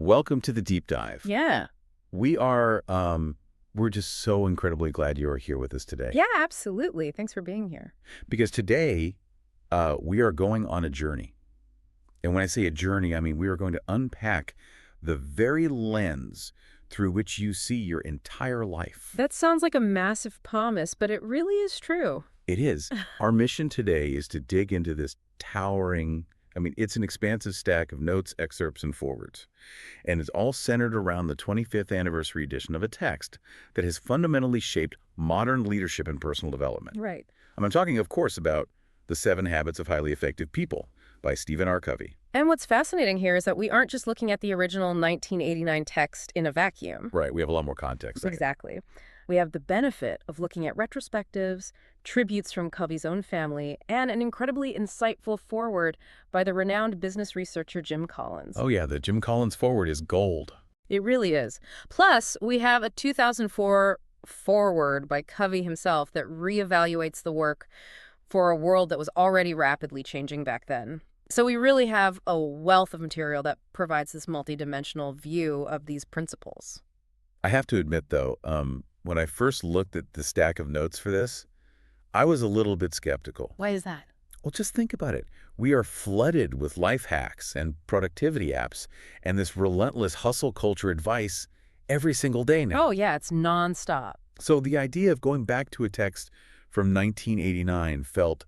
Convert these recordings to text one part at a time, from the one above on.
welcome to the deep dive. Yeah. We are, we're just so incredibly glad you are here with us today. Yeah, absolutely. Thanks for being here. Because today, we are going on a journey. And when I say a journey, I mean we are going to unpack the very lens through which you see your entire life. That sounds like a massive promise, but it really is true. It is. Our mission today is to dig into this towering, it's an expansive stack of notes, excerpts, and forwards. And it's all centered around the 25th anniversary edition of a text that has fundamentally shaped modern leadership and personal development. Right. I'm talking, of course, about The 7 Habits of Highly Effective People by Stephen R. Covey. And what's fascinating here is that we aren't just looking at the original 1989 text in a vacuum. Right, we have a lot more context there. Exactly. We have the benefit of looking at retrospectives, tributes from Covey's own family, and an incredibly insightful foreword by the renowned business researcher Jim Collins. Oh yeah, the Jim Collins foreword is gold. It really is. Plus, we have a 2004 foreword by Covey himself that reevaluates the work for a world that was already rapidly changing back then. So we really have a wealth of material that provides this multidimensional view of these principles. I have to admit, though, when I first looked at the stack of notes for this, I was a little bit skeptical. Why is that? Well, just think about it. We are flooded with life hacks and productivity apps and this relentless hustle culture advice every single day now. Oh, yeah, it's nonstop. So the idea of going back to a text from 1989 felt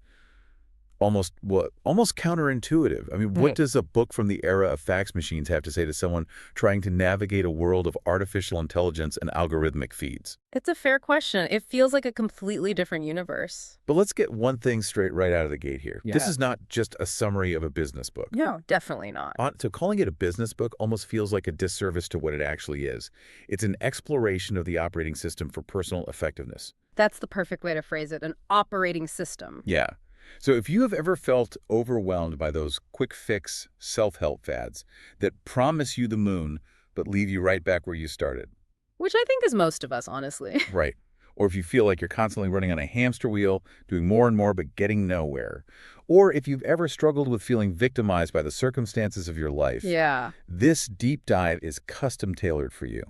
almost counterintuitive. What does a book from the era of fax machines have to say to someone trying to navigate a world of artificial intelligence and algorithmic feeds? It's a fair question. It feels like a completely different universe. But let's get one thing straight right out of the gate here. Yeah. This is not just a summary of a business book. No, definitely not. So calling it a business book almost feels like a disservice to what it actually is. It's an exploration of the operating system for personal effectiveness. That's the perfect way to phrase it, an operating system. Yeah. So if you have ever felt overwhelmed by those quick fix self-help fads that promise you the moon but leave you right back where you started. Which I think is most of us, honestly. Right. Or if you feel like you're constantly running on a hamster wheel, doing more and more but getting nowhere. Or if you've ever struggled with feeling victimized by the circumstances of your life. Yeah. This deep dive is custom tailored for you.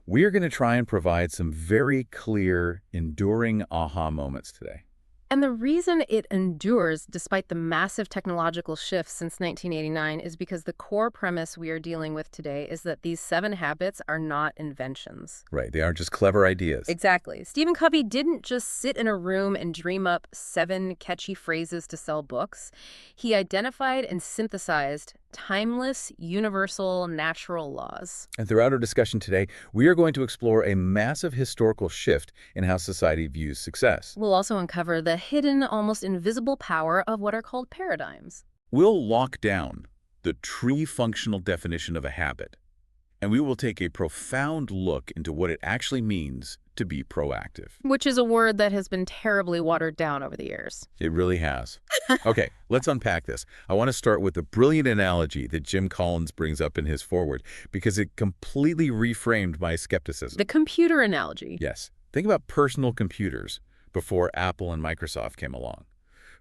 We're going to try and provide some very clear, enduring aha moments today. And the reason it endures despite the massive technological shifts since 1989 is because the core premise we are dealing with today is that these 7 habits are not inventions. Right. They aren't just clever ideas. Exactly. Stephen Covey didn't just sit in a room and dream up 7 catchy phrases to sell books. He identified and synthesized timeless, universal, natural laws. And throughout our discussion today, we are going to explore a massive historical shift in how society views success. We'll also uncover the hidden, almost invisible power of what are called paradigms. We'll lock down the tree-functional definition of a habit, and we will take a profound look into what it actually means to be proactive. Which is a word that has been terribly watered down over the years. It really has. Okay, let's unpack this. I want to start with the brilliant analogy that Jim Collins brings up in his foreword, because it completely reframed my skepticism. The computer analogy. Yes. Think about personal computers before Apple and Microsoft came along.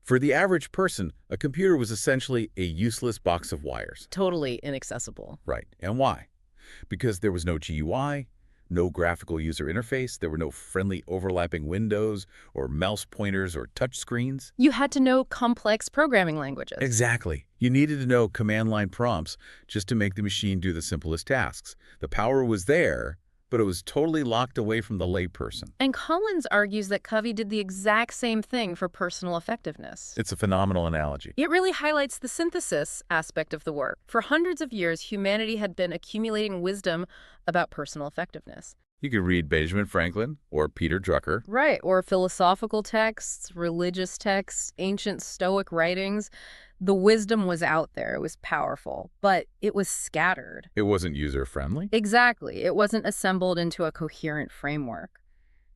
For the average person, a computer was essentially a useless box of wires. Totally inaccessible. Right. And why? Because there was no GUI, no graphical user interface, there were no friendly overlapping windows or mouse pointers or touch screens. You had to know complex programming languages. Exactly. You needed to know command line prompts just to make the machine do the simplest tasks. The power was there, but it was totally locked away from the layperson. And Collins argues that Covey did the exact same thing for personal effectiveness. It's a phenomenal analogy. It really highlights the synthesis aspect of the work. For hundreds of years, humanity had been accumulating wisdom about personal effectiveness. You could read Benjamin Franklin or Peter Drucker. Right, or philosophical texts, religious texts, ancient Stoic writings. The wisdom was out there. It was powerful, but it was scattered. It wasn't user-friendly. Exactly. It wasn't assembled into a coherent framework.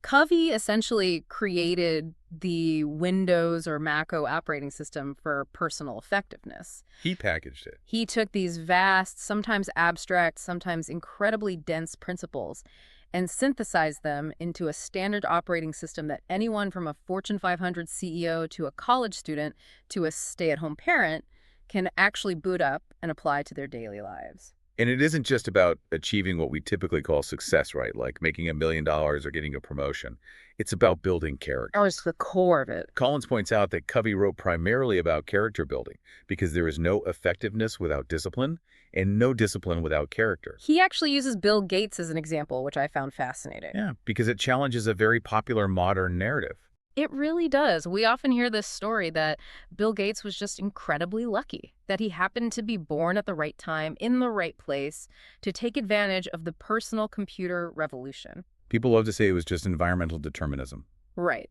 Covey essentially created the Windows or Mac OS operating system for personal effectiveness. He packaged it. He took these vast, sometimes abstract, sometimes incredibly dense principles and synthesized them into a standard operating system that anyone from a Fortune 500 CEO to a college student to a stay-at-home parent can actually boot up and apply to their daily lives. And it isn't just about achieving what we typically call success, right? Like making $1 million or getting a promotion. It's about building Oh, character. it's the core of it. Collins points out that Covey wrote primarily about character building because there is no effectiveness without discipline and no discipline without character. He actually uses Bill Gates as an example, which I found fascinating. Yeah, because it challenges a very popular modern narrative. It really does. We often hear this story that Bill Gates was just incredibly lucky, that he happened to be born at the right time, in the right place, to take advantage of the personal computer revolution. People love to say it was just environmental determinism. Right.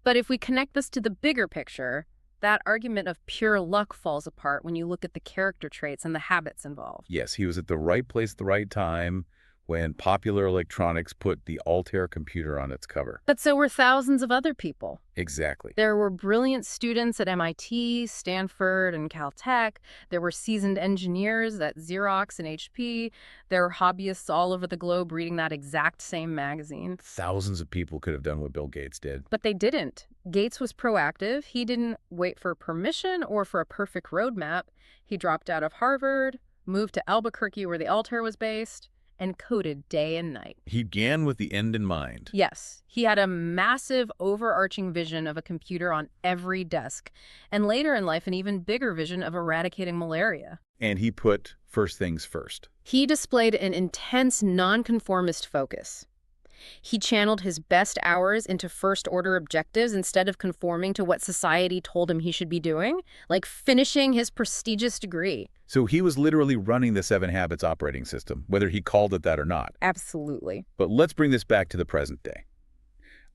But if we connect this to the bigger picture, that argument of pure luck falls apart when you look at the character traits and the habits involved. Yes, he was at the right place at the right time when Popular Electronics put the Altair computer on its cover. But so were thousands of other people. Exactly. There were brilliant students at MIT, Stanford, and Caltech. There were seasoned engineers at Xerox and HP. There were hobbyists all over the globe reading that exact same magazine. Thousands of people could have done what Bill Gates did. But they didn't. Gates was proactive. He didn't wait for permission or for a perfect roadmap. He dropped out of Harvard, moved to Albuquerque where the Altair was based, and coded day and night. He began with the end in mind. Yes, he had a massive overarching vision of a computer on every desk, and later in life an even bigger vision of eradicating malaria. And he put first things first. He displayed an intense nonconformist focus. He channeled his best hours into first-order objectives instead of conforming to what society told him he should be doing, like finishing his prestigious degree. So he was literally running the 7 Habits operating system, whether he called it that or not. Absolutely. But let's bring this back to the present day.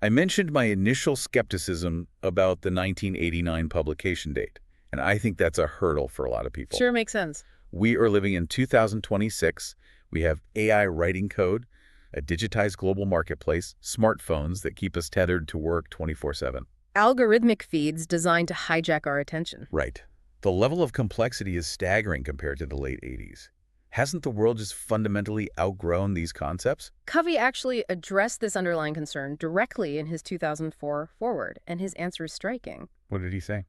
I mentioned my initial skepticism about the 1989 publication date, and I think that's a hurdle for a lot of people. Sure makes sense. We are living in 2026. We have AI writing code, a digitized global marketplace, smartphones that keep us tethered to work 24/7. Algorithmic feeds designed to hijack our attention. Right. The level of complexity is staggering compared to the late 80s. Hasn't the world just fundamentally outgrown these concepts? Covey actually addressed this underlying concern directly in his 2004 foreword, and his answer is striking. What did he say?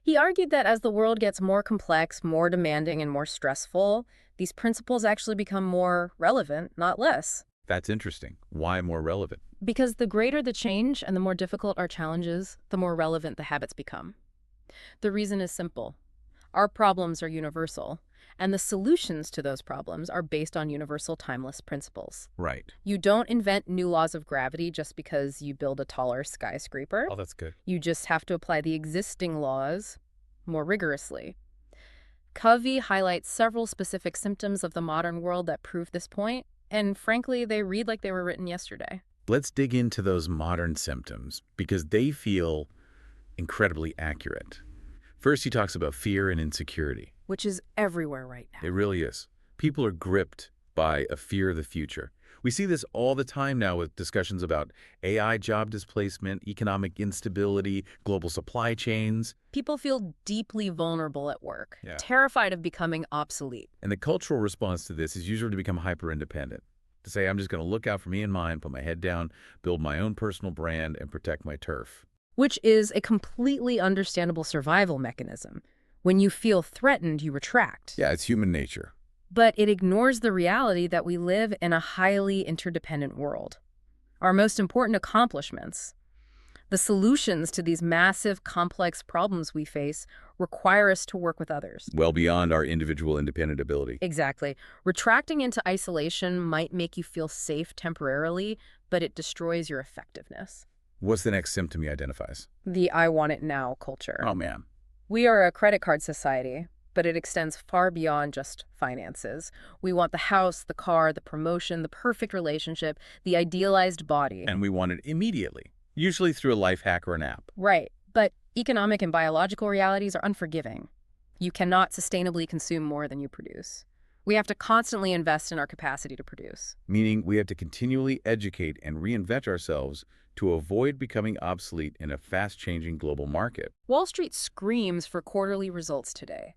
He argued that as the world gets more complex, more demanding, and more stressful, these principles actually become more relevant, not less. That's interesting. Why more relevant? Because the greater the change and the more difficult our challenges, the more relevant the habits become. The reason is simple. Our problems are universal, and the solutions to those problems are based on universal timeless principles. Right. You don't invent new laws of gravity just because you build a taller skyscraper. Oh, that's good. You just have to apply the existing laws more rigorously. Covey highlights several specific symptoms of the modern world that prove this point, and frankly, they read like they were written yesterday. Let's dig into those modern symptoms because they feel incredibly accurate. First, he talks about fear and insecurity. Which is everywhere right now. It really is. People are gripped by a fear of the future. We see this all the time now with discussions about AI job displacement, economic instability, global supply chains. People feel deeply vulnerable at work, Yeah. terrified of becoming obsolete. And the cultural response to this is usually to become hyper-independent, to say, I'm just going to look out for me and mine, put my head down, build my own personal brand, and protect my turf. Which is a completely understandable survival mechanism. When you feel threatened, you retract. Yeah, it's human nature. But it ignores the reality that we live in a highly interdependent world. Our most important accomplishments, the solutions to these massive, complex problems we face, require us to work with others. Well beyond our individual independent ability. Exactly. Retracting into isolation might make you feel safe temporarily, but it destroys your effectiveness. What's the next symptom he identifies? The I want it now culture. Oh, man. We are a credit card society, but it extends far beyond just finances. We want the house, the car, the promotion, the perfect relationship, the idealized body. And we want it immediately, usually through a life hack or an app. Right, but economic and biological realities are unforgiving. You cannot sustainably consume more than you produce. We have to constantly invest in our capacity to produce. Meaning we have to continually educate and reinvent ourselves to avoid becoming obsolete in a fast-changing global market. Wall Street screams for quarterly results today.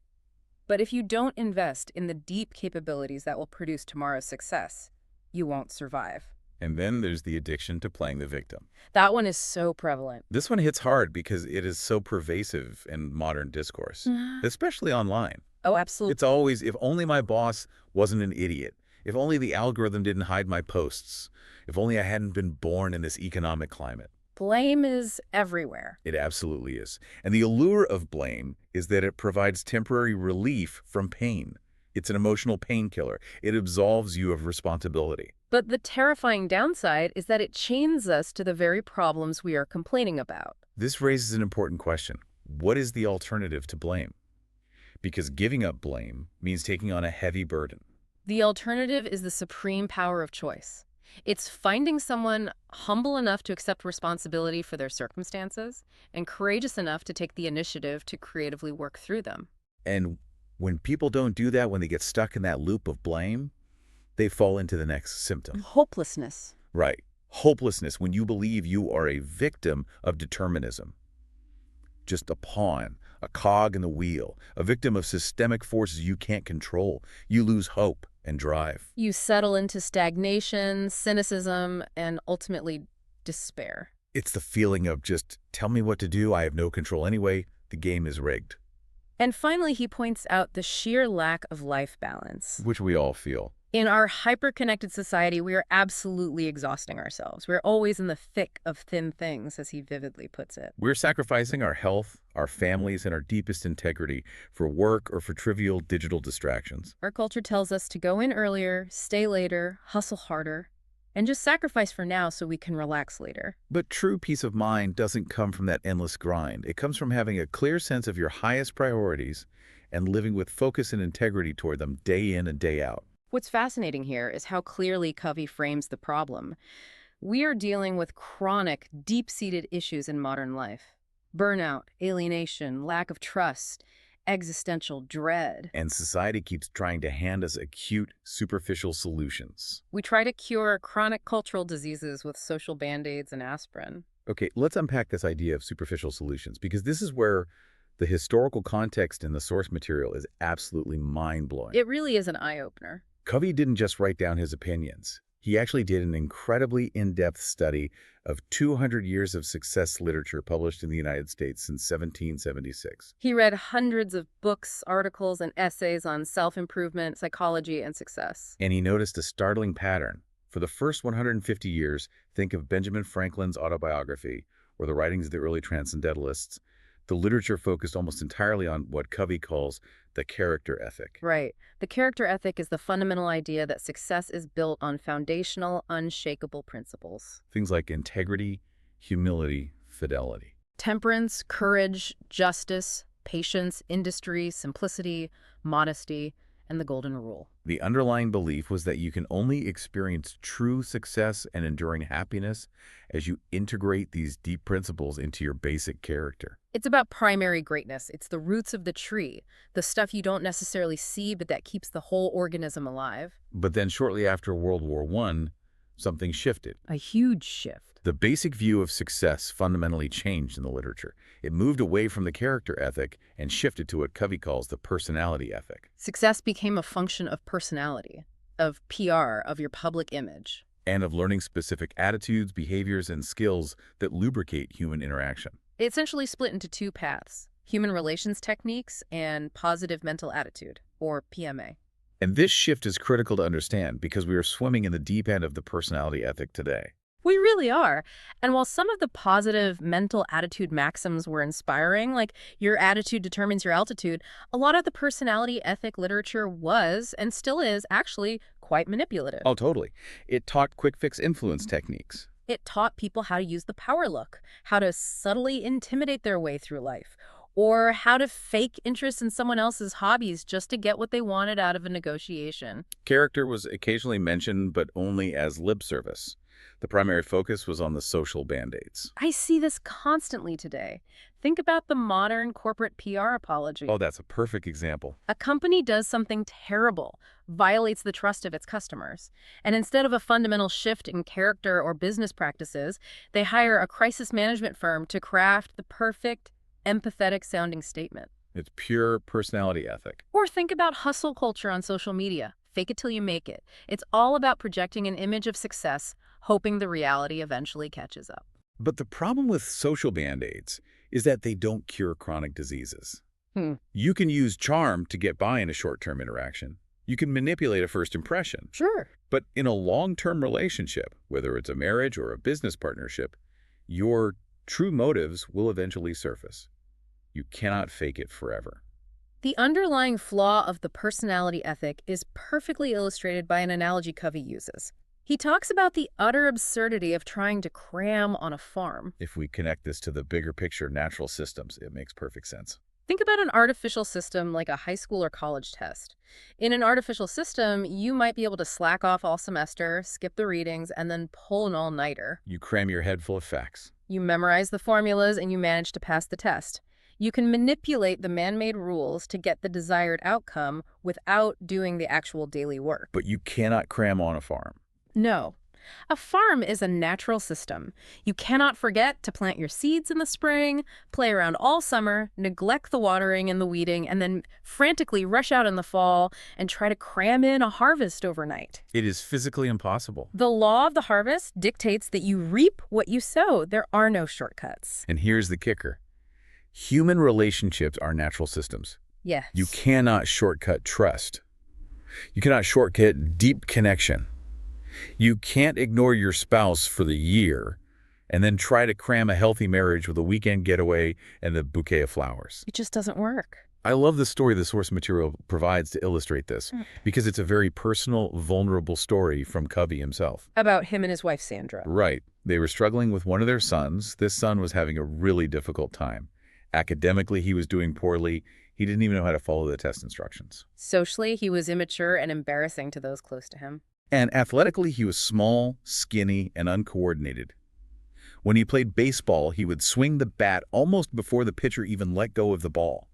But if you don't invest in the deep capabilities that will produce tomorrow's success, you won't survive. And then there's the addiction to playing the victim. That one is so prevalent. This one hits hard because it is so pervasive in modern discourse, especially online. Oh, absolutely. It's always, if only my boss wasn't an idiot. If only the algorithm didn't hide my posts. If only I hadn't been born in this economic climate. Blame is everywhere. It absolutely is. And the allure of blame is that it provides temporary relief from pain. It's an emotional painkiller. It absolves you of responsibility. But the terrifying downside is that it chains us to the very problems we are complaining about. This raises an important question. What is the alternative to blame? Because giving up blame means taking on a heavy burden. The alternative is the supreme power of choice. It's finding someone humble enough to accept responsibility for their circumstances and courageous enough to take the initiative to creatively work through them. And when people don't do that, when they get stuck in that loop of blame, they fall into the next symptom. Hopelessness. Right. Hopelessness, when you believe you are a victim of determinism. Just a pawn, a cog in the wheel, a victim of systemic forces you can't control. You lose hope and drive. You settle into stagnation, cynicism, and ultimately despair. It's the feeling of just, tell me what to do, I have no control anyway, the game is rigged. And finally, he points out the sheer lack of life balance. Which we all feel. In our hyper-connected society, we are absolutely exhausting ourselves. We're always in the thick of thin things, as he vividly puts it. We're sacrificing our health, our families, and our deepest integrity for work or for trivial digital distractions. Our culture tells us to go in earlier, stay later, hustle harder, and just sacrifice for now so we can relax later. But true peace of mind doesn't come from that endless grind. It comes from having a clear sense of your highest priorities and living with focus and integrity toward them day in and day out. What's fascinating here is how clearly Covey frames the problem. We are dealing with chronic, deep-seated issues in modern life. Burnout, alienation, lack of trust, existential dread. And society keeps trying to hand us acute, superficial solutions. We try to cure chronic cultural diseases with social band-aids and aspirin. Okay, let's unpack this idea of superficial solutions, because this is where the historical context in the source material is absolutely mind-blowing. It really is an eye-opener. Covey didn't just write down his opinions. He actually did an incredibly in-depth study of 200 years of success literature published in the United States since 1776. He read hundreds of books, articles, and essays on self-improvement, psychology, and success. And he noticed a startling pattern. For the first 150 years, think of Benjamin Franklin's autobiography or the writings of the early transcendentalists, the literature focused almost entirely on what Covey calls the character ethic. Right. The character ethic is the fundamental idea that success is built on foundational, unshakable principles. Things like integrity, humility, fidelity. Temperance, courage, justice, patience, industry, simplicity, modesty, and the golden rule. The underlying belief was that you can only experience true success and enduring happiness as you integrate these deep principles into your basic character. It's about primary greatness. It's the roots of the tree, the stuff you don't necessarily see, but that keeps the whole organism alive. But then shortly after World War I, something shifted. A huge shift. The basic view of success fundamentally changed in the literature. It moved away from the character ethic and shifted to what Covey calls the personality ethic. Success became a function of personality, of PR, of your public image. And of learning specific attitudes, behaviors, and skills that lubricate human interaction. It essentially split into two paths: human relations techniques and positive mental attitude, or PMA. And this shift is critical to understand because we are swimming in the deep end of the personality ethic today. We really are. And while some of the positive mental attitude maxims were inspiring, like your attitude determines your altitude, a lot of the personality ethic literature was, and still is, actually quite manipulative. Oh, totally. It taught quick-fix influence techniques. It taught people how to use the power look, how to subtly intimidate their way through life, or how to fake interest in someone else's hobbies just to get what they wanted out of a negotiation. Character was occasionally mentioned, but only as lip service. The primary focus was on the social band-aids. I see this constantly today. Think about the modern corporate PR apology. Oh, that's a perfect example. A company does something terrible, violates the trust of its customers, and instead of a fundamental shift in character or business practices, they hire a crisis management firm to craft the perfect, empathetic-sounding statement. It's pure personality ethic. Or think about hustle culture on social media. Fake it till you make it. It's all about projecting an image of success, hoping the reality eventually catches up. But the problem with social band-aids is that they don't cure chronic diseases. Hmm. You can use charm to get by in a short-term interaction. You can manipulate a first impression. Sure. But in a long-term relationship, whether it's a marriage or a business partnership, your true motives will eventually surface. You cannot fake it forever. The underlying flaw of the personality ethic is perfectly illustrated by an analogy Covey uses. He talks about the utter absurdity of trying to cram on a farm. If we connect this to the bigger picture natural systems, it makes perfect sense. Think about an artificial system like a high school or college test. In an artificial system, you might be able to slack off all semester, skip the readings, and then pull an all-nighter. You cram your head full of facts. You memorize the formulas and you manage to pass the test. You can manipulate the man-made rules to get the desired outcome without doing the actual daily work. But you cannot cram on a farm. No. A farm is a natural system. You cannot forget to plant your seeds in the spring, play around all summer, neglect the watering and the weeding, and then frantically rush out in the fall and try to cram in a harvest overnight. It is physically impossible. The law of the harvest dictates that you reap what you sow. There are no shortcuts. And here's the kicker. Human relationships are natural systems. Yes. You cannot shortcut trust. You cannot shortcut deep connection. You can't ignore your spouse for the year and then try to cram a healthy marriage with a weekend getaway and a bouquet of flowers. It just doesn't work. I love the story the source material provides to illustrate this because it's a very personal, vulnerable story from Covey himself. About him and his wife, Sandra. Right. They were struggling with one of their sons. This son was having a really difficult time. Academically, he was doing poorly. He didn't even know how to follow the test instructions. Socially, he was immature and embarrassing to those close to him. And athletically, he was small, skinny, and uncoordinated. When he played baseball, he would swing the bat almost before the pitcher even let go of the ball,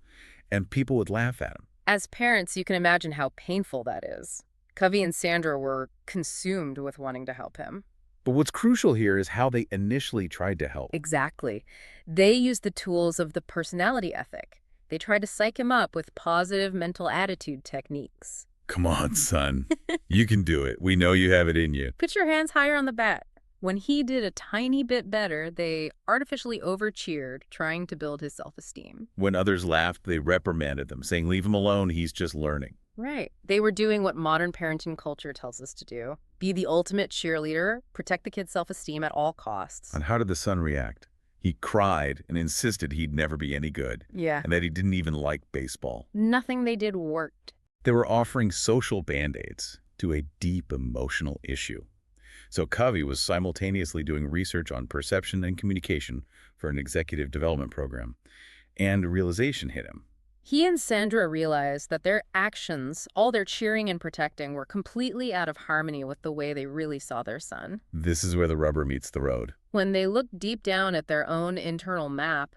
and people would laugh at him. As parents, you can imagine how painful that is. Covey and Sandra were consumed with wanting to help him. But what's crucial here is how they initially tried to help. Exactly. They used the tools of the personality ethic. They tried to psych him up with positive mental attitude techniques. Come on, son. You can do it. We know you have it in you. Put your hands higher on the bat. When he did a tiny bit better, they artificially over-cheered, trying to build his self-esteem. When others laughed, they reprimanded them, saying, leave him alone, he's just learning. Right. They were doing what modern parenting culture tells us to do. Be the ultimate cheerleader, protect the kid's self-esteem at all costs. And how did the son react? He cried and insisted he'd never be any good. Yeah. And that he didn't even like baseball. Nothing they did worked. They were offering social band-aids to a deep emotional issue. So Covey was simultaneously doing research on perception and communication for an executive development program, and a realization hit him. He and Sandra realized that their actions, all their cheering and protecting, were completely out of harmony with the way they really saw their son. This is where the rubber meets the road. When they looked deep down at their own internal map,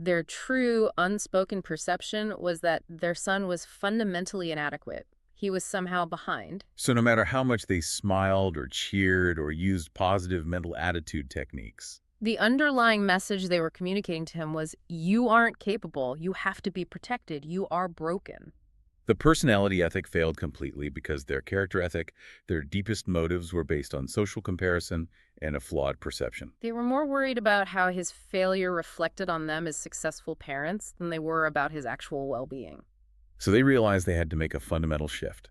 their true, unspoken perception was that their son was fundamentally inadequate. He was somehow behind. So no matter how much they smiled or cheered or used positive mental attitude techniques, the underlying message they were communicating to him was, you aren't capable, you have to be protected, you are broken. the personality ethic failed completely because their character ethic, their deepest motives were based on social comparison and a flawed perception. They were more worried about how his failure reflected on them as successful parents than they were about his actual well-being. So they realized they had to make a fundamental shift.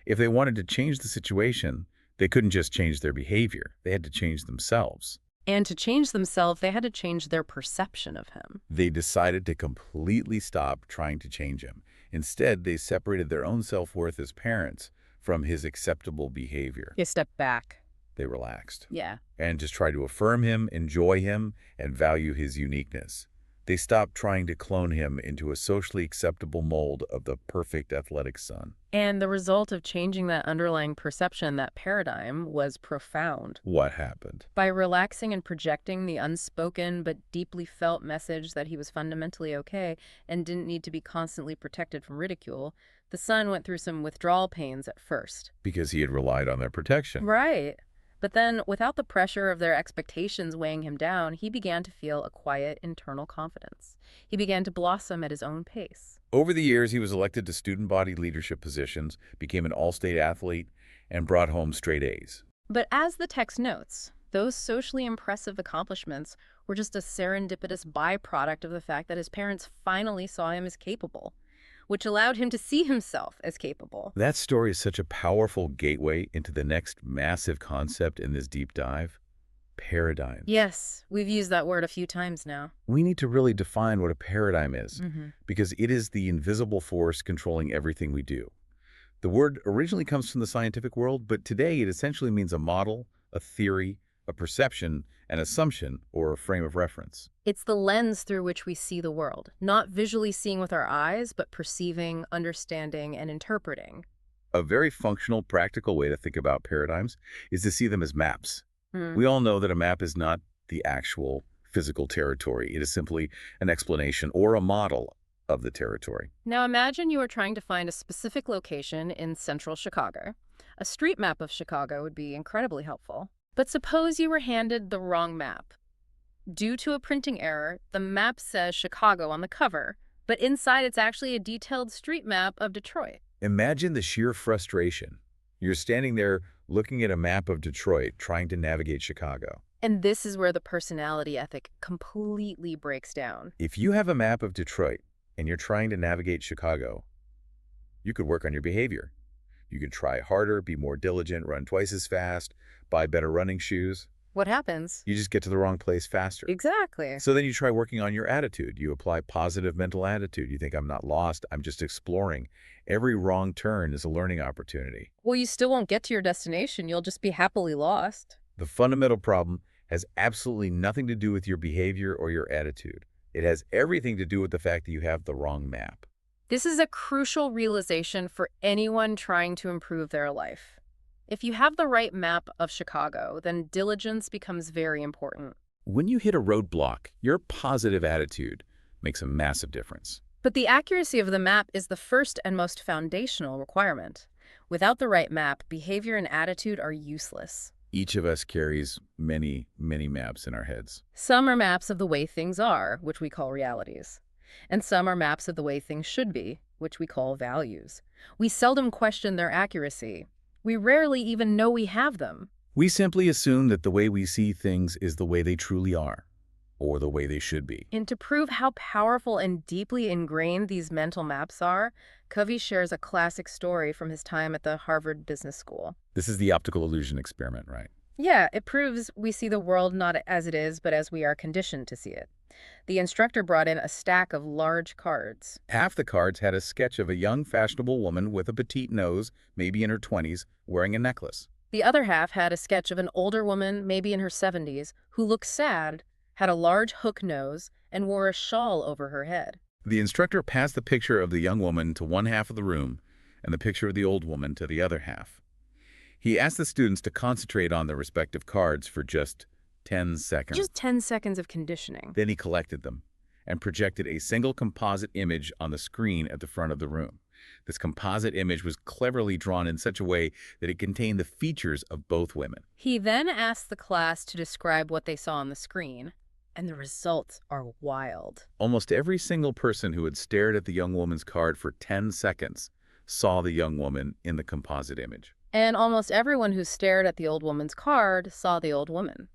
If they wanted to change the situation, they couldn't just change their behavior. They had to change themselves. And to change themselves, they had to change their perception of him. They decided to completely stop trying to change him. Instead, they separated their own self-worth as parents from his acceptable behavior. They stepped back. They relaxed. Yeah. And just tried to affirm him, enjoy him, and value his uniqueness. They stopped trying to clone him into a socially acceptable mold of the perfect athletic son. And the result of changing that underlying perception, that paradigm, was profound. What happened? By relaxing and projecting the unspoken but deeply felt message that he was fundamentally okay and didn't need to be constantly protected from ridicule, the son went through some withdrawal pains at first. Because he had relied on their protection. Right. But then, without the pressure of their expectations weighing him down, he began to feel a quiet internal confidence. He began to blossom at his own pace. Over the years, he was elected to student body leadership positions, became an all-state athlete, and brought home straight A's. But as the text notes, those socially impressive accomplishments were just a serendipitous byproduct of the fact that his parents finally saw him as capable, which allowed him to see himself as capable. That story is such a powerful gateway into the next massive concept in this deep dive: paradigms. Yes, we've used that word a few times now. We need to really define what a paradigm is, Mm-hmm. because it is the invisible force controlling everything we do. The word originally comes from the scientific world, but today it essentially means a model, a theory, a perception, an assumption, or a frame of reference. It's the lens through which we see the world, not visually seeing with our eyes, but perceiving, understanding, and interpreting. A very functional, practical way to think about paradigms is to see them as maps. Hmm. We all know that a map is not the actual physical territory. It is simply an explanation or a model of the territory. Now imagine you are trying to find a specific location in central Chicago. A street map of Chicago would be incredibly helpful. But suppose you were handed the wrong map. Due to a printing error, the map says Chicago on the cover, but inside it's actually a detailed street map of Detroit. Imagine the sheer frustration. You're standing there looking at a map of Detroit, trying to navigate Chicago. And this is where the personality ethic completely breaks down. If you have a map of Detroit and you're trying to navigate Chicago, you could work on your behavior. You could try harder, be more diligent, run twice as fast, buy better running shoes. What happens? You just get to the wrong place faster. Exactly. So then you try working on your attitude. You apply positive mental attitude. You think, I'm not lost, I'm just exploring. Every wrong turn is a learning opportunity. Well, you still won't get to your destination. You'll just be happily lost. The fundamental problem has absolutely nothing to do with your behavior or your attitude. It has everything to do with the fact that you have the wrong map. This is a crucial realization for anyone trying to improve their life. If you have the right map of Chicago, then diligence becomes very important. When you hit a roadblock, your positive attitude makes a massive difference. But the accuracy of the map is the first and most foundational requirement. Without the right map, behavior and attitude are useless. Each of us carries many, many maps in our heads. Some are maps of the way things are, which we call realities. And some are maps of the way things should be, which we call values. We seldom question their accuracy. We rarely even know we have them. We simply assume that the way we see things is the way they truly are, or the way they should be. And to prove how powerful and deeply ingrained these mental maps are, Covey shares a classic story from his time at the Harvard Business School. This is the optical illusion experiment, right? Yeah, it proves we see the world not as it is, but as we are conditioned to see it. The instructor brought in a stack of large cards. Half the cards had a sketch of a young, fashionable woman with a petite nose, maybe in her 20s, wearing a necklace. The other half had a sketch of an older woman, maybe in her 70s, who looked sad, had a large hook nose, and wore a shawl over her head. The instructor passed the picture of the young woman to one half of the room and the picture of the old woman to the other half. He asked the students to concentrate on their respective cards for just 10 seconds. Just 10 seconds of conditioning. Then he collected them and projected a single composite image on the screen at the front of the room. This composite image was cleverly drawn in such a way that it contained the features of both women. He then asked the class to describe what they saw on the screen, and the results are wild. Almost every single person who had stared at the young woman's card for 10 seconds saw the young woman in the composite image. And almost everyone who stared at the old woman's card saw the old woman.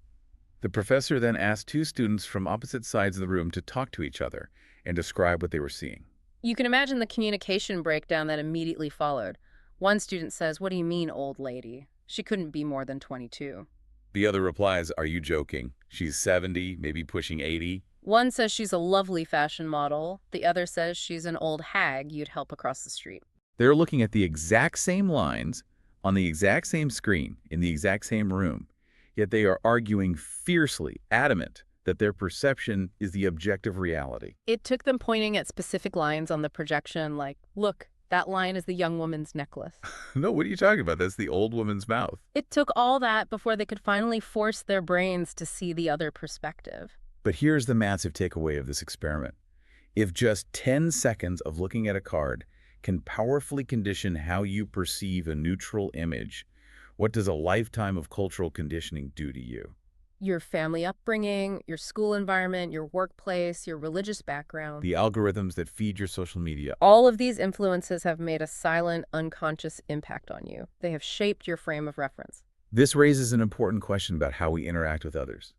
The professor then asked two students from opposite sides of the room to talk to each other and describe what they were seeing. You can imagine the communication breakdown that immediately followed. One student says, "What do you mean, old lady? She couldn't be more than 22. The other replies, "Are you joking? She's 70, maybe pushing 80. One says she's a lovely fashion model. The other says she's an old hag you'd help across the street. They're looking at the exact same lines on the exact same screen in the exact same room, yet they are arguing fiercely, adamant, that their perception is the objective reality. It took them pointing at specific lines on the projection like, look, that line is the young woman's necklace. No, what are you talking about? That's the old woman's mouth. It took all that before they could finally force their brains to see the other perspective. But here's the massive takeaway of this experiment. If just 10 seconds of looking at a card can powerfully condition how you perceive a neutral image, what does a lifetime of cultural conditioning do to you? Your family upbringing, your school environment, your workplace, your religious background. The algorithms that feed your social media. All of these influences have made a silent, unconscious impact on you. They have shaped your frame of reference. This raises an important question about how we interact with others.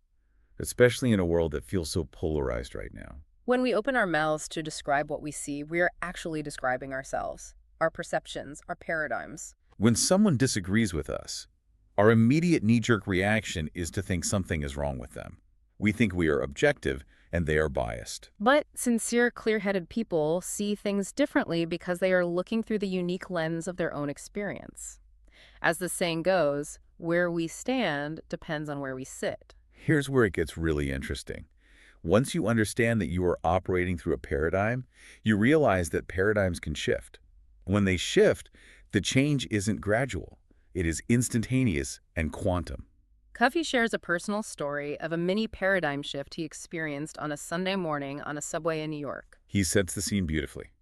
especially in a world that feels so polarized right now. When we open our mouths to describe what we see, we are actually describing ourselves, our perceptions, our paradigms. When someone disagrees with us, our immediate knee-jerk reaction is to think something is wrong with them. We think we are objective and they are biased. But sincere, clear-headed people see things differently because they are looking through the unique lens of their own experience. As the saying goes, where we stand depends on where we sit. Here's where it gets really interesting. Once you understand that you are operating through a paradigm, you realize that paradigms can shift. When they shift, the change isn't gradual. It is instantaneous and quantum. Covey shares a personal story of a mini paradigm shift he experienced on a Sunday morning on a subway in New York. He sets the scene beautifully.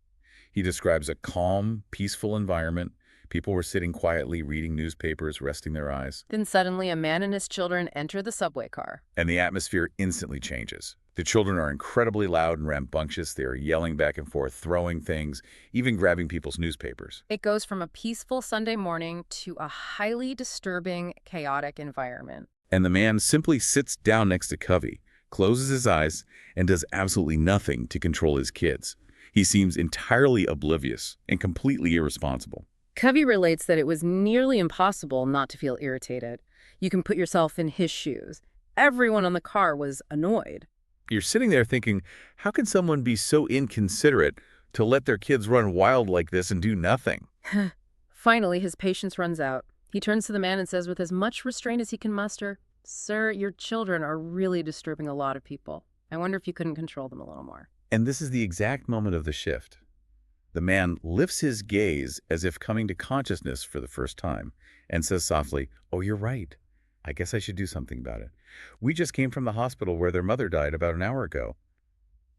He describes a calm, peaceful environment. People were sitting quietly, reading newspapers, resting their eyes. Then suddenly a man and his children enter the subway car. And the atmosphere instantly changes. The children are incredibly loud and rambunctious. They are yelling back and forth, throwing things, even grabbing people's newspapers. It goes from a peaceful Sunday morning to a highly disturbing, chaotic environment. And the man simply sits down next to Covey, closes his eyes, and does absolutely nothing to control his kids. He seems entirely oblivious and completely irresponsible. Covey relates that it was nearly impossible not to feel irritated. You can put yourself in his shoes. Everyone on the car was annoyed. You're sitting there thinking, how can someone be so inconsiderate to let their kids run wild like this and do nothing? Finally, his patience runs out. He turns to the man and says with as much restraint as he can muster, "Sir, your children are really disturbing a lot of people. I wonder if you couldn't control them a little more." And this is the exact moment of the shift. The man lifts his gaze as if coming to consciousness for the first time and says softly, "Oh, you're right. I guess I should do something about it. We just came from the hospital where their mother died about an hour ago.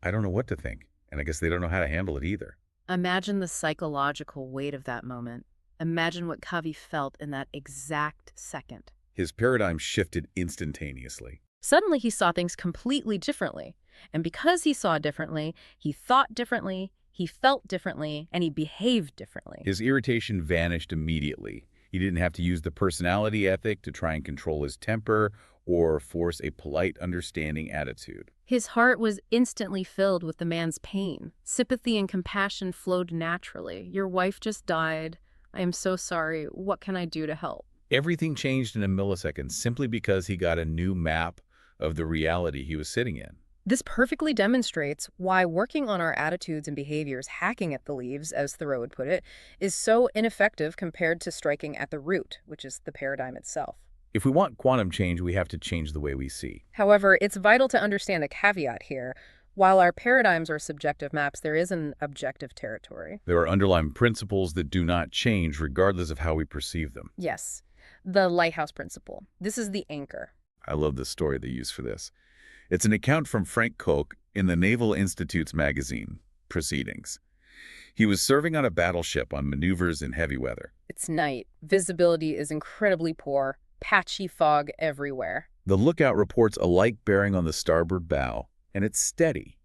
I don't know what to think, and I guess they don't know how to handle it either." Imagine the psychological weight of that moment. Imagine what Covey felt in that exact second. His paradigm shifted instantaneously. Suddenly, he saw things completely differently. And because he saw differently, he thought differently, he felt differently, and he behaved differently. His irritation vanished immediately. He didn't have to use the personality ethic to try and control his temper or force a polite, understanding attitude. His heart was instantly filled with the man's pain. Sympathy and compassion flowed naturally. "Your wife just died. I am so sorry. What can I do to help?" Everything changed in a millisecond simply because he got a new map of the reality he was sitting in. This perfectly demonstrates why working on our attitudes and behaviors, hacking at the leaves, as Thoreau would put it, is so ineffective compared to striking at the root, which is the paradigm itself. If we want quantum change, we have to change the way we see. However, it's vital to understand a caveat here. While our paradigms are subjective maps, there is an objective territory. There are underlying principles that do not change regardless of how we perceive them. Yes, the lighthouse principle. This is the anchor. I love the story they use for this. It's an account from Frank Koch in the Naval Institute's magazine, Proceedings. He was serving on a battleship on maneuvers in heavy weather. It's night. Visibility is incredibly poor. Patchy fog everywhere. The lookout reports a light bearing on the starboard bow, and it's steady,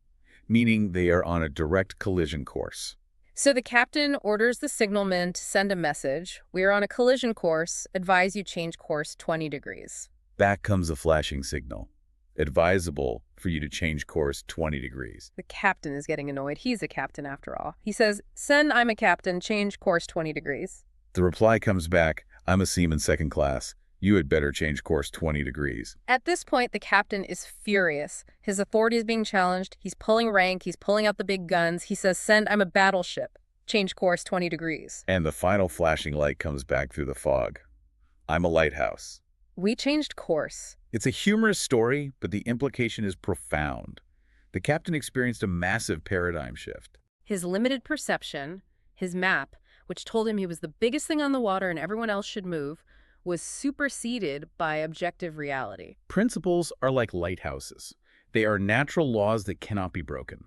meaning they are on a direct collision course. So the captain orders the signalman to send a message. "We are on a collision course. Advise you change course 20 degrees. Back comes a flashing signal. Advisable for you to change course 20 degrees. The captain is getting annoyed. He's a captain after all. He says, "Send, I'm a captain, change course 20 degrees. The reply comes back, "I'm a seaman second class. You had better change course 20 degrees. At this point, the captain is furious. His authority is being challenged. He's pulling rank. He's pulling out the big guns. He says, "Send, I'm a battleship. Change course 20 degrees. And the final flashing light comes back through the fog. "I'm a lighthouse." We changed course. It's a humorous story, but the implication is profound. The captain experienced a massive paradigm shift. His limited perception, his map, which told him he was the biggest thing on the water and everyone else should move, was superseded by objective reality. Principles are like lighthouses. They are natural laws that cannot be broken.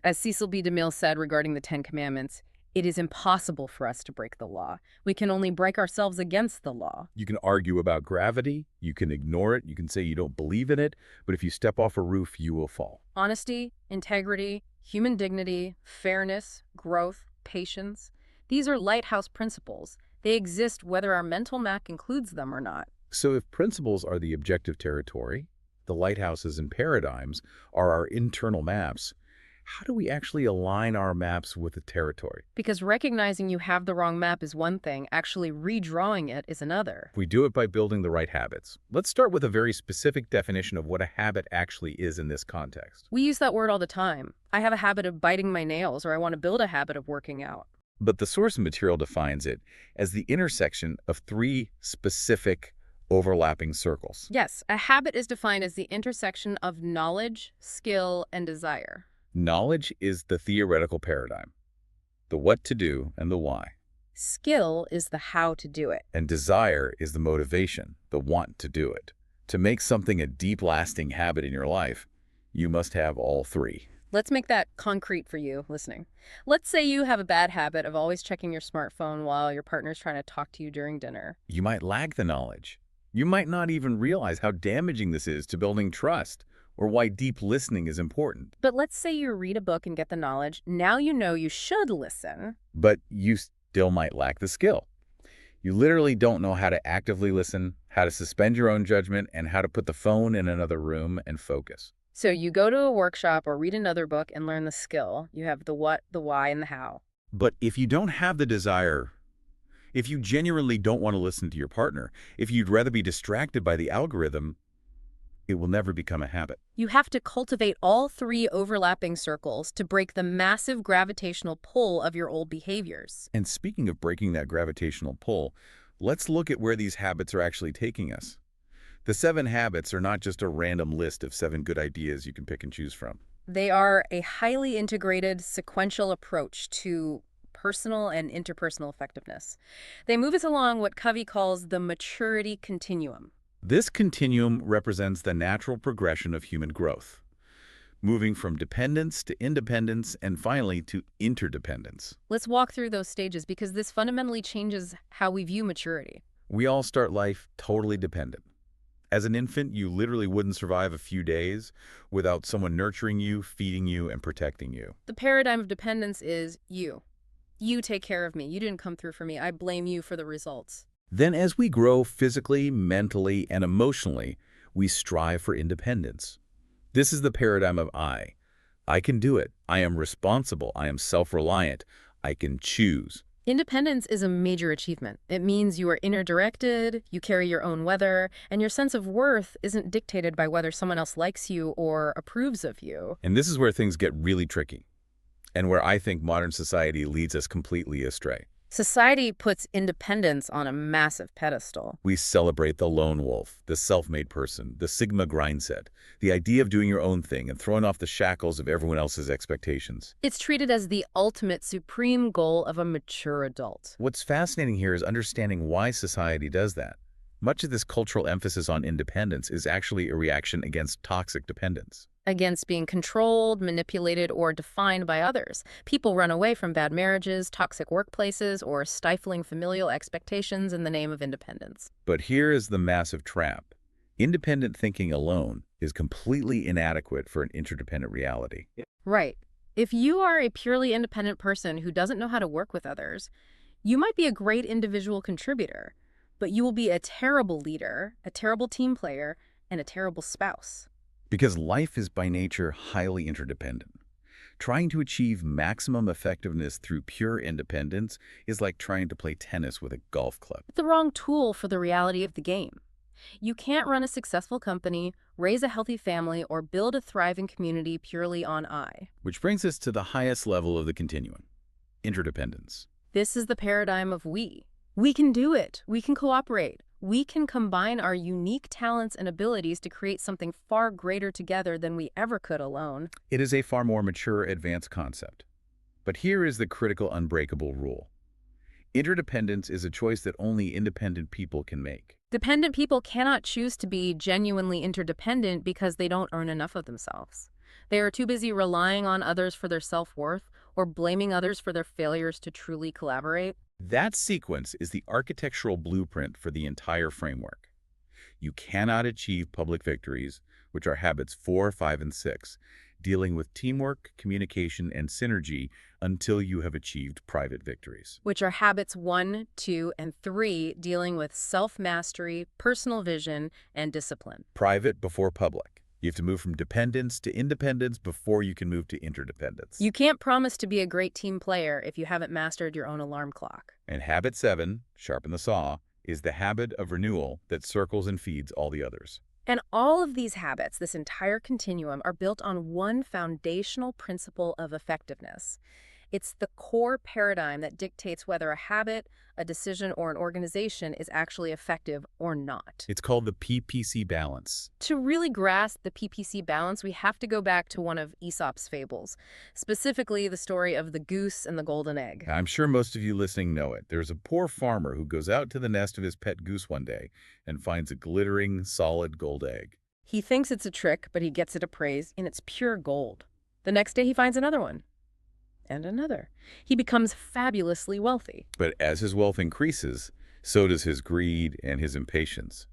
As Cecil B. DeMille said regarding the Ten Commandments, it is impossible for us to break the law. We can only break ourselves against the law. You can argue about gravity, you can ignore it, you can say you don't believe in it, but if you step off a roof, you will fall. Honesty, integrity, human dignity, fairness, growth, patience. These are lighthouse principles. They exist whether our mental map includes them or not. So if principles are the objective territory, the lighthouses and paradigms, are our internal maps. How do we actually align our maps with the territory? Because recognizing you have the wrong map is one thing, actually redrawing it is another. We do it by building the right habits. Let's start with a very specific definition of what a habit actually is in this context. We use that word all the time. I have a habit of biting my nails, or I want to build a habit of working out. But the source material defines it as the intersection of three specific overlapping circles. Yes, a habit is defined as the intersection of knowledge, skill, and desire. Knowledge is the theoretical paradigm, the what to do and the why. Skill is the how to do it. And desire is the motivation, the want to do it. To make something a deep, lasting habit in your life, you must have all three. Let's make that concrete for you listening. Let's say you have a bad habit of always checking your smartphone while your partner's trying to talk to you during dinner. You might lack the knowledge. You might not even realize how damaging this is to building trust, or why deep listening is important. But let's say you read a book and get the knowledge. Now you know you should listen. But you still might lack the skill. You literally don't know how to actively listen, how to suspend your own judgment, and how to put the phone in another room and focus. So you go to a workshop or read another book and learn the skill. You have the what, the why, and the how. But if you don't have the desire, if you genuinely don't want to listen to your partner, if you'd rather be distracted by the algorithm, it will never become a habit. You have to cultivate all three overlapping circles to break the massive gravitational pull of your old behaviors. And speaking of breaking that gravitational pull, let's look at where these habits are actually taking us. The 7 habits are not just a random list of 7 good ideas you can pick and choose from. They are a highly integrated, sequential approach to personal and interpersonal effectiveness. They move us along what Covey calls the maturity continuum. This continuum represents the natural progression of human growth, moving from dependence to independence and finally to interdependence. Let's walk through those stages because this fundamentally changes how we view maturity. We all start life totally dependent. As an infant, you literally wouldn't survive a few days without someone nurturing you, feeding you, and protecting you. The paradigm of dependence is you. You take care of me. You didn't come through for me. I blame you for the results. Then as we grow physically, mentally, and emotionally, we strive for independence. This is the paradigm of I. I can do it. I am responsible. I am self-reliant. I can choose. Independence is a major achievement. It means you are inner-directed, you carry your own weather, and your sense of worth isn't dictated by whether someone else likes you or approves of you. And this is where things get really tricky, and where I think modern society leads us completely astray. Society puts independence on a massive pedestal. We celebrate the lone wolf, the self-made person, the Sigma grindset, the idea of doing your own thing and throwing off the shackles of everyone else's expectations. It's treated as the ultimate supreme goal of a mature adult. What's fascinating here is understanding why society does that. Much of this cultural emphasis on independence is actually a reaction against toxic dependence. Against being controlled, manipulated, or defined by others. People run away from bad marriages, toxic workplaces, or stifling familial expectations in the name of independence. But here is the massive trap. Independent thinking alone is completely inadequate for an interdependent reality. Right. If you are a purely independent person who doesn't know how to work with others, you might be a great individual contributor, but you will be a terrible leader, a terrible team player, and a terrible spouse. Because life is by nature highly interdependent. Trying to achieve maximum effectiveness through pure independence is like trying to play tennis with a golf club. It's the wrong tool for the reality of the game. You can't run a successful company, raise a healthy family, or build a thriving community purely on I. Which brings us to the highest level of the continuum, interdependence. This is the paradigm of we. We can do it. We can cooperate. We can combine our unique talents and abilities to create something far greater together than we ever could alone. It is a far more mature, advanced concept. But here is the critical unbreakable rule. Interdependence is a choice that only independent people can make. Dependent people cannot choose to be genuinely interdependent because they don't earn enough of themselves. They are too busy relying on others for their self-worth or blaming others for their failures to truly collaborate. That sequence is the architectural blueprint for the entire framework. You cannot achieve public victories, which are habits 4, 5, and 6, dealing with teamwork, communication, and synergy until you have achieved private victories. Which are habits 1, 2, and 3, dealing with self-mastery, personal vision, and discipline. Private before public. You have to move from dependence to independence before you can move to interdependence. You can't promise to be a great team player if you haven't mastered your own alarm clock. And habit 7, sharpen the saw, is the habit of renewal that circles and feeds all the others. And all of these habits, this entire continuum, are built on one foundational principle of effectiveness. It's the core paradigm that dictates whether a habit, a decision, or an organization is actually effective or not. It's called the PPC balance. To really grasp the PPC balance, we have to go back to one of Aesop's fables, specifically the story of the goose and the golden egg. I'm sure most of you listening know it. There's a poor farmer who goes out to the nest of his pet goose one day and finds a glittering, solid gold egg. He thinks it's a trick, but he gets it appraised, and it's pure gold. The next day he finds another one. And another. He becomes fabulously wealthy. But as his wealth increases, so does his greed and his impatience.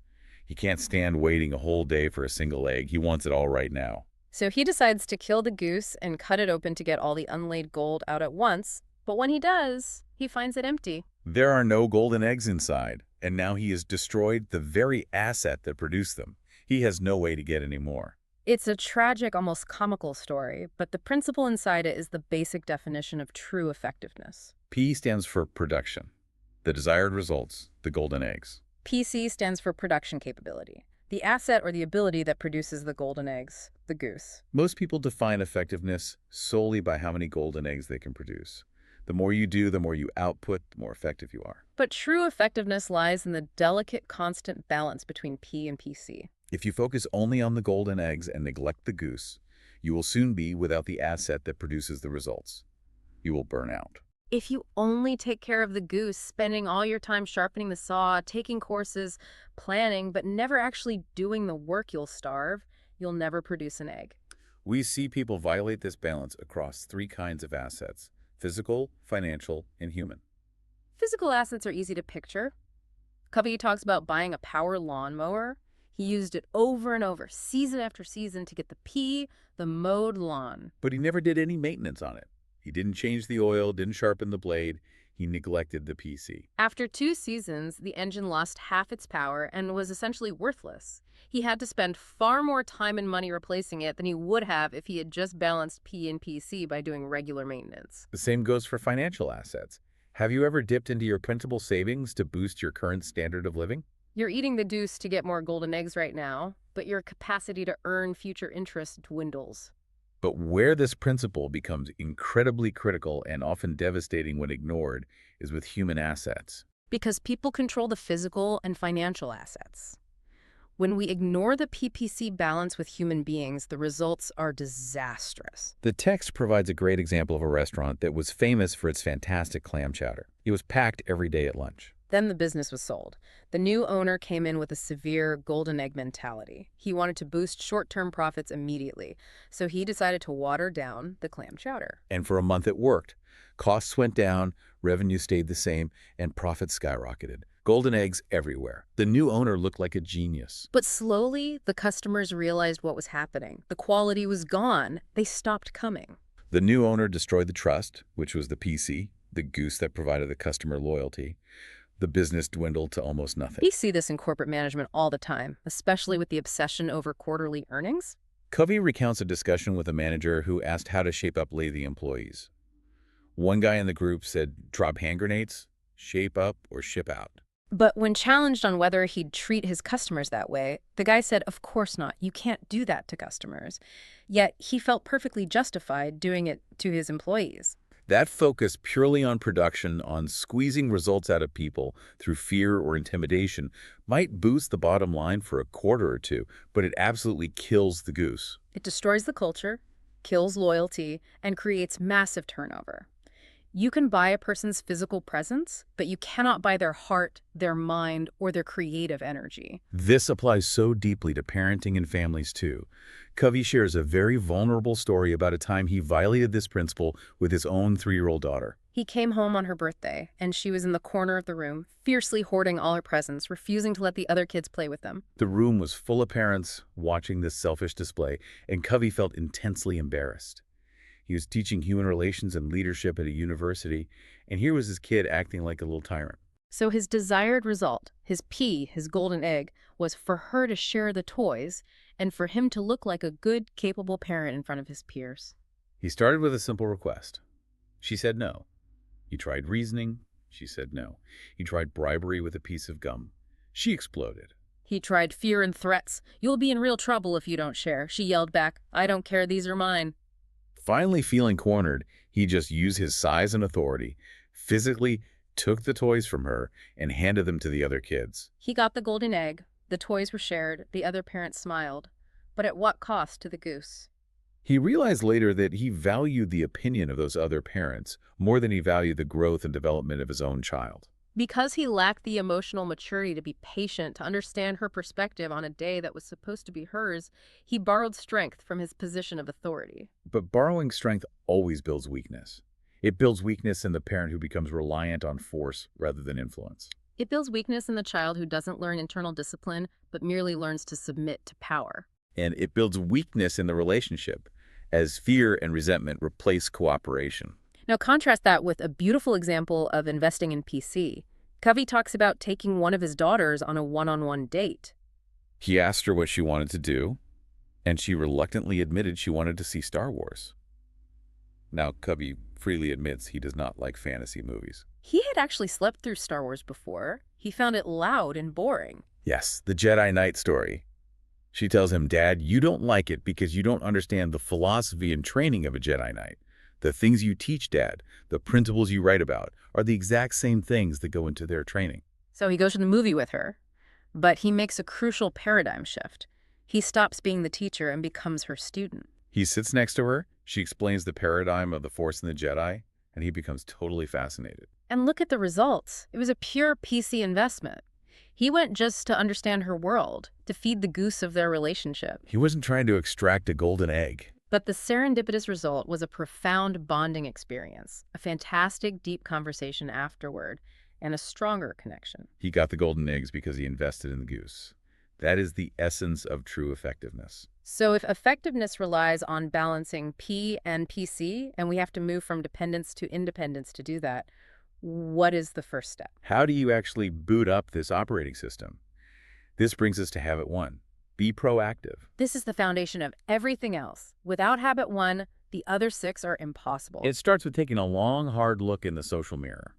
He can't stand waiting a whole day for a single egg. He wants it all right now. So he decides to kill the goose and cut it open to get all the unlaid gold out at once. But when he does, he finds it empty. There are no golden eggs inside, and now he has destroyed the very asset that produced them. He has no way to get any more. It's a tragic, almost comical story, but the principle inside it is the basic definition of true effectiveness. P stands for production. The desired results, the golden eggs. PC stands for production capability, the asset or the ability that produces the golden eggs, the goose. Most people define effectiveness solely by how many golden eggs they can produce. The more you do, the more you output, the more effective you are. But true effectiveness lies in the delicate, constant balance between P and PC. If you focus only on the golden eggs and neglect the goose, you will soon be without the asset that produces the results. You will burn out. If you only take care of the goose, spending all your time sharpening the saw, taking courses, planning, but never actually doing the work, you'll starve. You'll never produce an egg. We see people violate this balance across 3 kinds of assets: physical, financial, and human. Physical assets are easy to picture. Covey talks about buying a power lawnmower. He used it over and over, season after season, to get the P, the mowed lawn. But he never did any maintenance on it. He didn't change the oil, didn't sharpen the blade. He neglected the PC. After 2 seasons, the engine lost half its power and was essentially worthless. He had to spend far more time and money replacing it than he would have if he had just balanced P and PC by doing regular maintenance. The same goes for financial assets. Have you ever dipped into your principal savings to boost your current standard of living? You're eating the deuce to get more golden eggs right now, but your capacity to earn future interest dwindles. But where this principle becomes incredibly critical and often devastating when ignored is with human assets. Because people control the physical and financial assets. When we ignore the PPC balance with human beings, the results are disastrous. The text provides a great example of a restaurant that was famous for its fantastic clam chowder. It was packed every day at lunch. Then the business was sold. The new owner came in with a severe golden egg mentality. He wanted to boost short-term profits immediately, so he decided to water down the clam chowder. And for a month it worked. Costs went down, revenue stayed the same, and profits skyrocketed. Golden eggs everywhere. The new owner looked like a genius. But slowly, the customers realized what was happening. The quality was gone. They stopped coming. The new owner destroyed the trust, which was the PC, the goose that provided the customer loyalty. The business dwindled to almost nothing. We see this in corporate management all the time, especially with the obsession over quarterly earnings. Covey recounts a discussion with a manager who asked how to shape up lazy employees. One guy in the group said, drop hand grenades, shape up, or ship out. But when challenged on whether he'd treat his customers that way, the guy said, of course not. You can't do that to customers. Yet he felt perfectly justified doing it to his employees. That focus purely on production, on squeezing results out of people through fear or intimidation, might boost the bottom line for a quarter or two, but it absolutely kills the goose. It destroys the culture, kills loyalty, and creates massive turnover. You can buy a person's physical presence, but you cannot buy their heart, their mind, or their creative energy. This applies so deeply to parenting and families too. Covey shares a very vulnerable story about a time he violated this principle with his own 3-year-old daughter. He came home on her birthday, and she was in the corner of the room, fiercely hoarding all her presents, refusing to let the other kids play with them. The room was full of parents watching this selfish display, and Covey felt intensely embarrassed. He was teaching human relations and leadership at a university, and here was his kid acting like a little tyrant. So his desired result, his P, his golden egg, was for her to share the toys and for him to look like a good, capable parent in front of his peers. He started with a simple request. She said no. He tried reasoning. She said no. He tried bribery with a piece of gum. She exploded. He tried fear and threats. "You'll be in real trouble if you don't share." She yelled back, "I don't care, these are mine." Finally feeling cornered, he just used his size and authority, physically took the toys from her, and handed them to the other kids. He got the golden egg. The toys were shared. The other parents smiled. But at what cost to the goose? He realized later that he valued the opinion of those other parents more than he valued the growth and development of his own child. Because he lacked the emotional maturity to be patient, to understand her perspective on a day that was supposed to be hers, he borrowed strength from his position of authority. But borrowing strength always builds weakness. It builds weakness in the parent who becomes reliant on force rather than influence. It builds weakness in the child who doesn't learn internal discipline, but merely learns to submit to power. And it builds weakness in the relationship as fear and resentment replace cooperation. Now contrast that with a beautiful example of investing in PC. Covey talks about taking one of his daughters on a one-on-one date. He asked her what she wanted to do, and she reluctantly admitted she wanted to see Star Wars. Now, Covey freely admits he does not like fantasy movies. He had actually slept through Star Wars before. He found it loud and boring. Yes, the Jedi Knight story. She tells him, "Dad, you don't like it because you don't understand the philosophy and training of a Jedi Knight. The things you teach, Dad, the principles you write about, are the exact same things that go into their training." So he goes to the movie with her, but he makes a crucial paradigm shift. He stops being the teacher and becomes her student. He sits next to her, she explains the paradigm of the Force and the Jedi, and he becomes totally fascinated. And look at the results. It was a pure PC investment. He went just to understand her world, to feed the goose of their relationship. He wasn't trying to extract a golden egg. But the serendipitous result was a profound bonding experience, a fantastic, deep conversation afterward, and a stronger connection. He got the golden eggs because he invested in the goose. That is the essence of true effectiveness. So if effectiveness relies on balancing P and PC, and we have to move from dependence to independence to do that, what is the first step? How do you actually boot up this operating system? This brings us to habit 1. Be proactive. This is the foundation of everything else. Without habit 1, the other 6 are impossible. It starts with taking a long, hard look in the social mirror.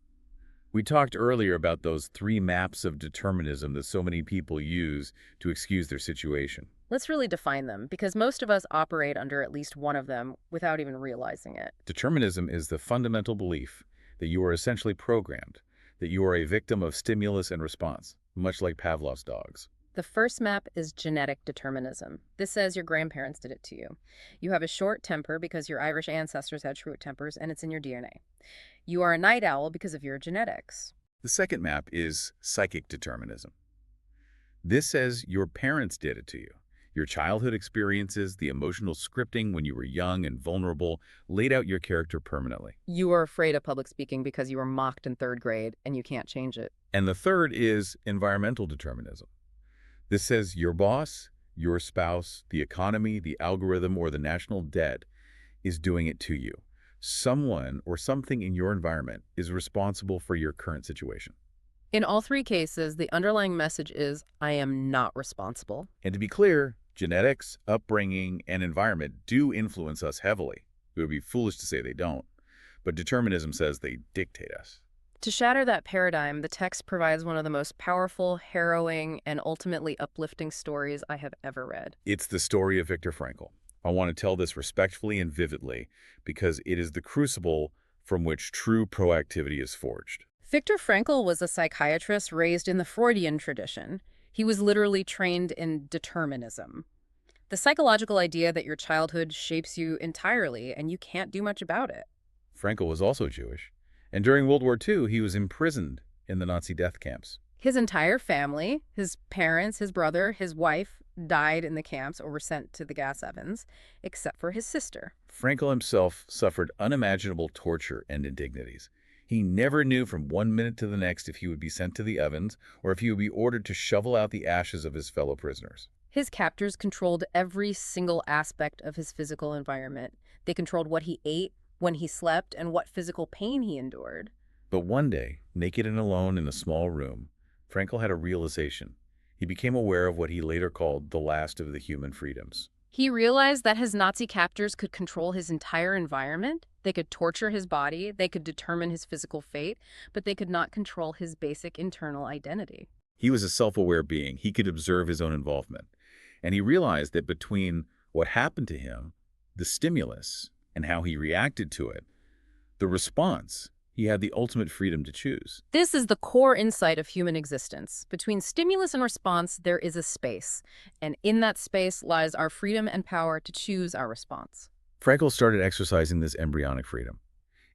We talked earlier about those 3 maps of determinism that so many people use to excuse their situation. Let's really define them, because most of us operate under at least one of them without even realizing it. Determinism is the fundamental belief that you are essentially programmed, that you are a victim of stimulus and response, much like Pavlov's dogs. The first map is genetic determinism. This says your grandparents did it to you. You have a short temper because your Irish ancestors had short tempers, and it's in your DNA. You are a night owl because of your genetics. The second map is psychic determinism. This says your parents did it to you. Your childhood experiences, the emotional scripting when you were young and vulnerable, laid out your character permanently. You are afraid of public speaking because you were mocked in 3rd grade and you can't change it. And the third is environmental determinism. This says your boss, your spouse, the economy, the algorithm, or the national debt is doing it to you. Someone or something in your environment is responsible for your current situation. In all 3 cases, the underlying message is, I am not responsible. And to be clear, genetics, upbringing, and environment do influence us heavily. It would be foolish to say they don't, but determinism says they dictate us. To shatter that paradigm, the text provides one of the most powerful, harrowing, and ultimately uplifting stories I have ever read. It's the story of Viktor Frankl. I want to tell this respectfully and vividly because it is the crucible from which true proactivity is forged. Viktor Frankl was a psychiatrist raised in the Freudian tradition. He was literally trained in determinism, the psychological idea that your childhood shapes you entirely and you can't do much about it. Frankl was also Jewish, and during World War II, he was imprisoned in the Nazi death camps. His entire family, his parents, his brother, his wife, died in the camps or were sent to the gas ovens, except for his sister. Frankl himself suffered unimaginable torture and indignities. He never knew from one minute to the next if he would be sent to the ovens or if he would be ordered to shovel out the ashes of his fellow prisoners. His captors controlled every single aspect of his physical environment. They controlled what he ate, when he slept, and what physical pain he endured. But one day, naked and alone in a small room, Frankl had a realization. He became aware of what he later called the last of the human freedoms. He realized that his Nazi captors could control his entire environment. They could torture his body, they could determine his physical fate, but they could not control his basic internal identity. He was a self-aware being. He could observe his own involvement. And he realized that between what happened to him, the stimulus, and how he reacted to it, the response, he had the ultimate freedom to choose. This is the core insight of human existence. Between stimulus and response, there is a space. And in that space lies our freedom and power to choose our response. Frankl started exercising this embryonic freedom.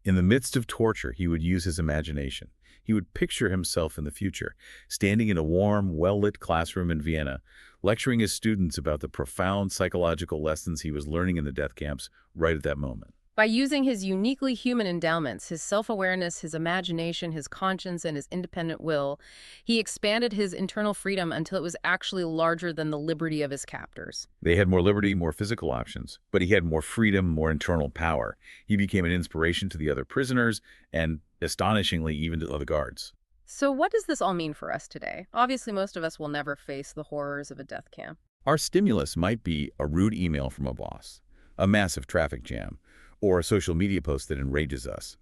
In the midst of torture, he would use his imagination. He would picture himself in the future, standing in a warm, well-lit classroom in Vienna, lecturing his students about the profound psychological lessons he was learning in the death camps right at that moment. By using his uniquely human endowments, his self-awareness, his imagination, his conscience, and his independent will, he expanded his internal freedom until it was actually larger than the liberty of his captors. They had more liberty, more physical options, but he had more freedom, more internal power. He became an inspiration to the other prisoners and, astonishingly, even to the guards. So what does this all mean for us today? Obviously, most of us will never face the horrors of a death camp. Our stimulus might be a rude email from a boss, a massive traffic jam, or a social media post that enrages us.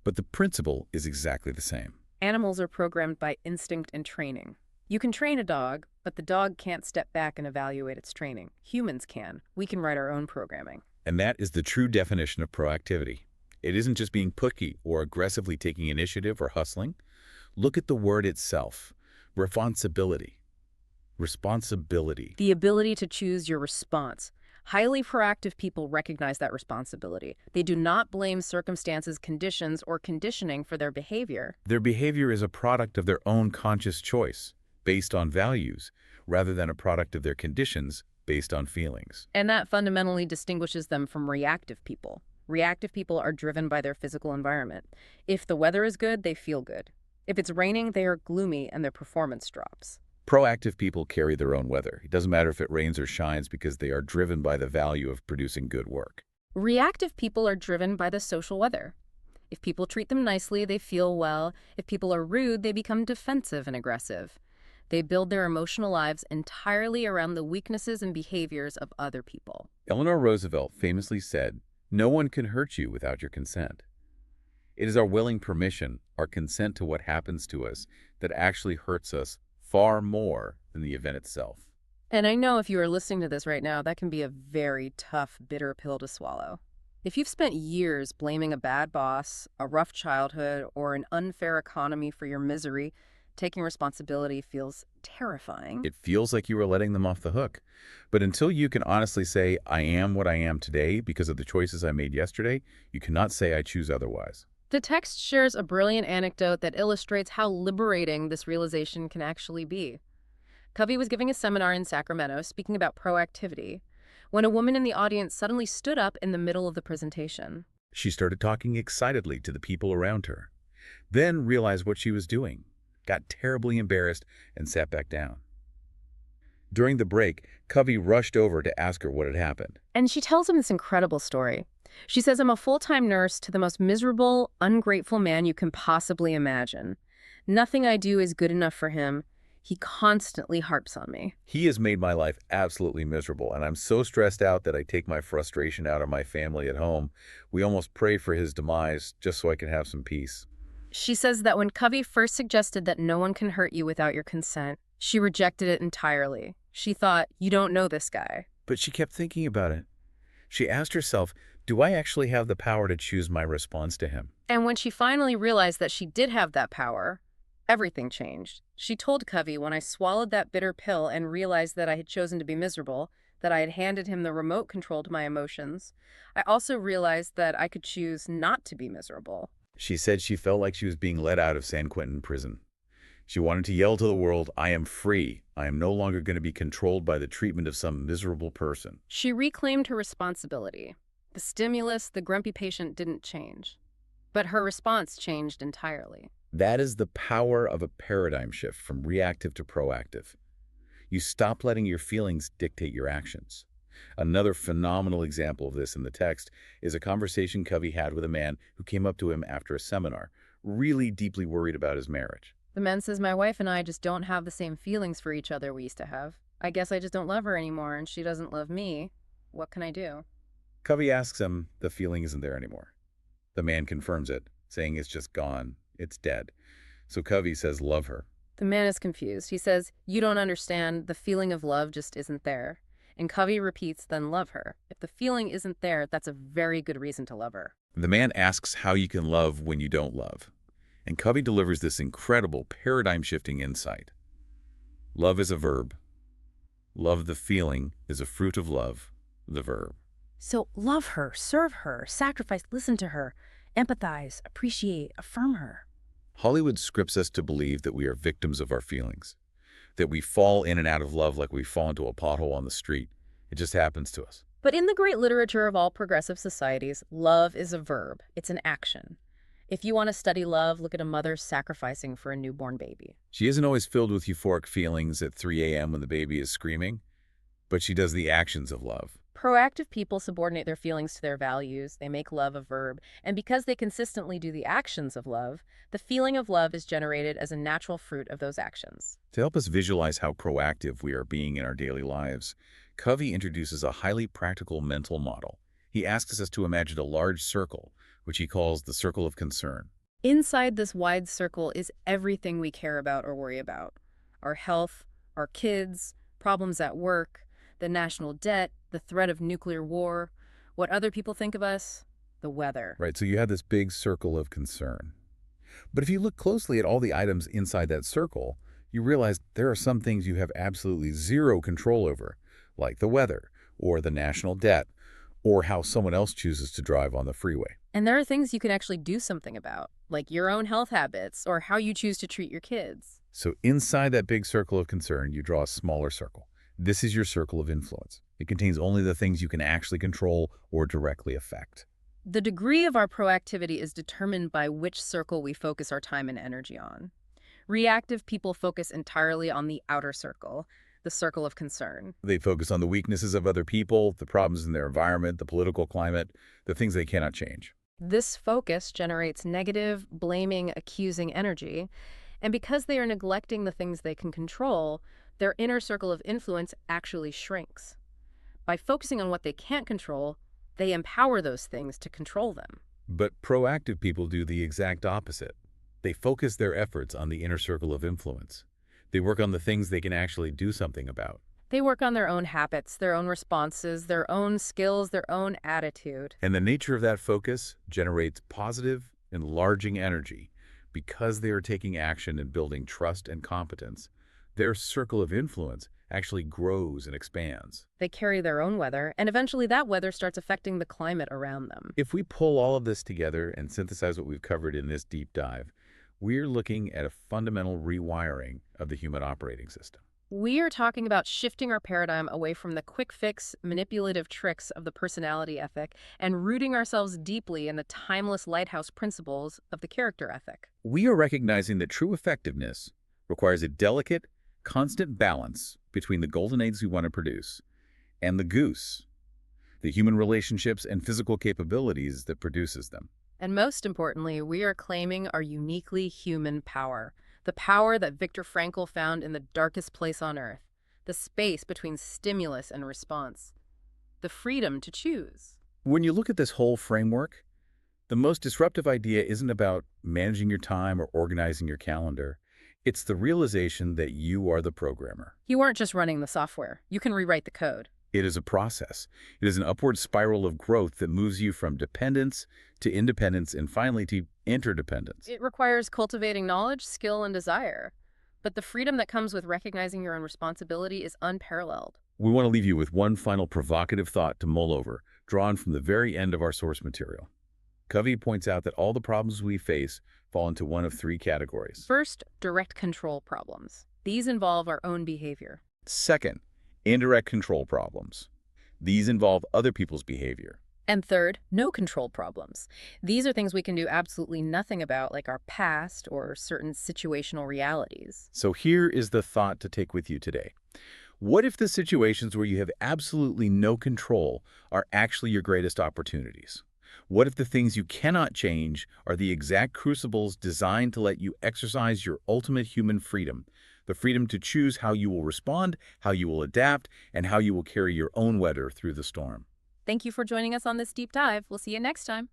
But the principle is exactly the same. Animals are programmed by instinct and training. You can train a dog, but the dog can't step back and evaluate its training. Humans can. We can write our own programming. And that is the true definition of proactivity. It isn't just being picky or aggressively taking initiative or hustling. Look at the word itself. Responsibility. Responsibility. The ability to choose your response. Highly proactive people recognize that responsibility. They do not blame circumstances, conditions, or conditioning for their behavior. Their behavior is a product of their own conscious choice, based on values, rather than a product of their conditions, based on feelings. And that fundamentally distinguishes them from reactive people. Reactive people are driven by their physical environment. If the weather is good, they feel good. If it's raining, they are gloomy and their performance drops. Proactive people carry their own weather. It doesn't matter if it rains or shines because they are driven by the value of producing good work. Reactive people are driven by the social weather. If people treat them nicely, they feel well. If people are rude, they become defensive and aggressive. They build their emotional lives entirely around the weaknesses and behaviors of other people. Eleanor Roosevelt famously said, "No one can hurt you without your consent." It is our willing permission, our consent to what happens to us, that actually hurts us far more than the event itself. And I know if you are listening to this right now, that can be a very tough, bitter pill to swallow. If you've spent years blaming a bad boss, a rough childhood, or an unfair economy for your misery, taking responsibility feels terrifying. It feels like you are letting them off the hook. But until you can honestly say, "I am what I am today because of the choices I made yesterday," you cannot say, "I choose otherwise." The text shares a brilliant anecdote that illustrates how liberating this realization can actually be. Covey was giving a seminar in Sacramento speaking about proactivity when a woman in the audience suddenly stood up in the middle of the presentation. She started talking excitedly to the people around her, then realized what she was doing, got terribly embarrassed, and sat back down. During the break, Covey rushed over to ask her what had happened. And she tells him this incredible story. She says, "I'm a full-time nurse to the most miserable, ungrateful man you can possibly imagine. Nothing I do is good enough for him. He constantly harps on me. He has made my life absolutely miserable, and I'm so stressed out that I take my frustration out on my family at home. We almost pray for his demise just so I can have some peace." She says that when Covey first suggested that no one can hurt you without your consent, she rejected it entirely. She thought, "You don't know this guy." But she kept thinking about it. She asked herself, do I actually have the power to choose my response to him? And when she finally realized that she did have that power, everything changed. She told Covey, "When I swallowed that bitter pill and realized that I had chosen to be miserable, that I had handed him the remote control to my emotions, I also realized that I could choose not to be miserable." She said she felt like she was being let out of San Quentin prison. She wanted to yell to the world, "I am free. I am no longer going to be controlled by the treatment of some miserable person." She reclaimed her responsibility. The stimulus, the grumpy patient, didn't change. But her response changed entirely. That is the power of a paradigm shift from reactive to proactive. You stop letting your feelings dictate your actions. Another phenomenal example of this in the text is a conversation Covey had with a man who came up to him after a seminar, really deeply worried about his marriage. The man says, "My wife and I just don't have the same feelings for each other we used to have. I guess I just don't love her anymore, and she doesn't love me. What can I do?" Covey asks him, the feeling isn't there anymore. The man confirms it, saying it's just gone, it's dead. So Covey says, love her. The man is confused. He says, "You don't understand. The feeling of love just isn't there." And Covey repeats, "Then love her. If the feeling isn't there, that's a very good reason to love her." The man asks how you can love when you don't love. And Covey delivers this incredible paradigm-shifting insight. Love is a verb. Love the feeling is a fruit of love, the verb. So love her, serve her, sacrifice, listen to her, empathize, appreciate, affirm her. Hollywood scripts us to believe that we are victims of our feelings, that we fall in and out of love like we fall into a pothole on the street. It just happens to us. But in the great literature of all progressive societies, love is a verb. It's an action. If you want to study love, look at a mother sacrificing for a newborn baby. She isn't always filled with euphoric feelings at 3 a.m. when the baby is screaming, but she does the actions of love. Proactive people subordinate their feelings to their values. They make love a verb. And because they consistently do the actions of love, the feeling of love is generated as a natural fruit of those actions. To help us visualize how proactive we are being in our daily lives, Covey introduces a highly practical mental model. He asks us to imagine a large circle, which he calls the circle of concern. Inside this wide circle is everything we care about or worry about. Our health, our kids, problems at work, the national debt, the threat of nuclear war, what other people think of us, the weather. Right, so you have this big circle of concern. But if you look closely at all the items inside that circle, you realize there are some things you have absolutely zero control over, like the weather, or the national debt, or how someone else chooses to drive on the freeway. And there are things you can actually do something about, like your own health habits or how you choose to treat your kids. So inside that big circle of concern, you draw a smaller circle. This is your circle of influence. It contains only the things you can actually control or directly affect. The degree of our proactivity is determined by which circle we focus our time and energy on. Reactive people focus entirely on the outer circle, the circle of concern. They focus on the weaknesses of other people, the problems in their environment, the political climate, the things they cannot change. This focus generates negative, blaming, accusing energy, and because they are neglecting the things they can control, their inner circle of influence actually shrinks. By focusing on what they can't control, they empower those things to control them. But proactive people do the exact opposite. They focus their efforts on the inner circle of influence. They work on the things they can actually do something about. They work on their own habits, their own responses, their own skills, their own attitude. And the nature of that focus generates positive, enlarging energy. Because they are taking action and building trust and competence, their circle of influence actually grows and expands. They carry their own weather, and eventually that weather starts affecting the climate around them. If we pull all of this together and synthesize what we've covered in this deep dive, we're looking at a fundamental rewiring of the human operating system. We are talking about shifting our paradigm away from the quick fix, manipulative tricks of the personality ethic and rooting ourselves deeply in the timeless lighthouse principles of the character ethic. We are recognizing that true effectiveness requires a delicate, constant balance between the golden eggs we want to produce and the goose, the human relationships and physical capabilities that produces them. And most importantly, we are claiming our uniquely human power. The power that Viktor Frankl found in the darkest place on earth, the space between stimulus and response, the freedom to choose. When you look at this whole framework, the most disruptive idea isn't about managing your time or organizing your calendar. It's the realization that you are the programmer. You aren't just running the software. You can rewrite the code. It is a process. It is an upward spiral of growth that moves you from dependence to independence and finally to interdependence. It requires cultivating knowledge, skill, and desire. But the freedom that comes with recognizing your own responsibility is unparalleled. We want to leave you with one final provocative thought to mull over, drawn from the very end of our source material. Covey points out that all the problems we face fall into one of three categories. First, direct control problems. These involve our own behavior. Second, indirect control problems. These involve other people's behavior. And third, no control problems. These are things we can do absolutely nothing about, like our past or certain situational realities. So here is the thought to take with you today. What if the situations where you have absolutely no control are actually your greatest opportunities? What if the things you cannot change are the exact crucibles designed to let you exercise your ultimate human freedom, the freedom to choose how you will respond, how you will adapt, and how you will carry your own weather through the storm? Thank you for joining us on this deep dive. We'll see you next time.